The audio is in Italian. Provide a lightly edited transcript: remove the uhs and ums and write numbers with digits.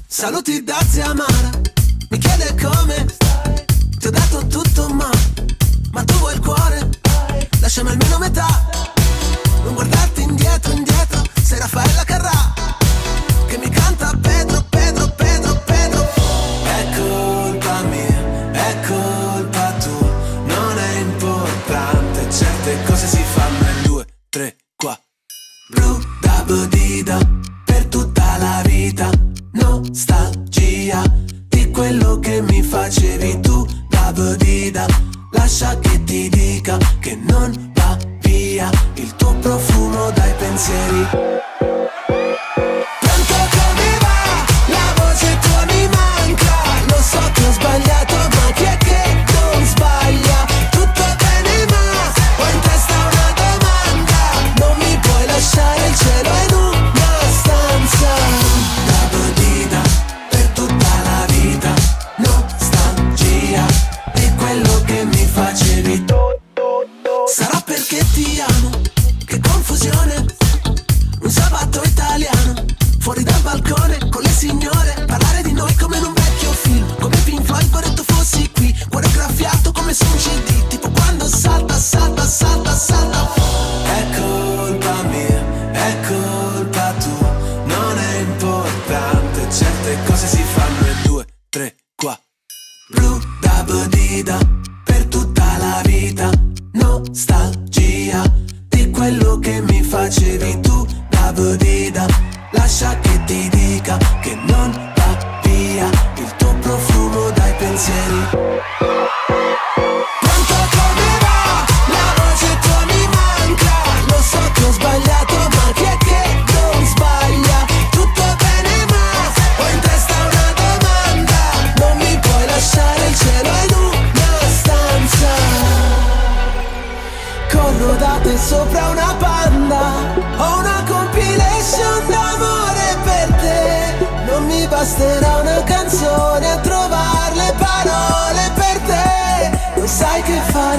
Saluti da zia Mara, mi chiede come stai. Ti ho dato tutto ma tu vuoi il cuore, lasciami almeno metà. Non guardarti indietro, indietro, sei Raffaella Carrà che mi canta Pedro, Pedro, Pedro, Pedro. È colpa mia, è colpa tua, non è importante, certe cose si fanno in 2, 3, 4. Blu da bodida, per tutta la vita, nostalgia di quello che mi facevi tu da bodida. Lascia che ti dica che non va via il tuo profumo dai pensieri. Pronto, come va? La voce tua mi manca. Lo so che ho sbagliato, ma chi è che non sbaglia? Tutto bene, ma ho in testa una domanda. Non mi puoi lasciare il cielo in una stanza. Da bodida, per tutta la vita, nostalgia di quello che mi facevi. Sarà perché ti amo, che confusione. Un sabato italiano, fuori dal balcone con le signore, parlare di noi come in un vecchio film, come Pink Floyd vorrei tu fossi qui, cuore graffiato come su un CD, tipo quando salta, salta, salta, salta. È colpa mia, è colpa tua, non è importante, certe cose si fanno in 2, 3, 4. Blu da bodida, per tutta la vita, nostalgia di quello che mi facevi tu da bodida. Lascia che ti dica che non va via il tuo profumo dai pensieri. Pronto, come va? La voce tua mi manca. Lo so che ho sbagliato, ma chi è che non sbaglia? Tutto bene, ma ho in testa una domanda. Non mi puoi lasciare il cielo in una stanza. Corro da te sopra una panda, ho una compilation d'amore per te. Non mi basterà una canzone a trovare le parole per te. Lo sai che fai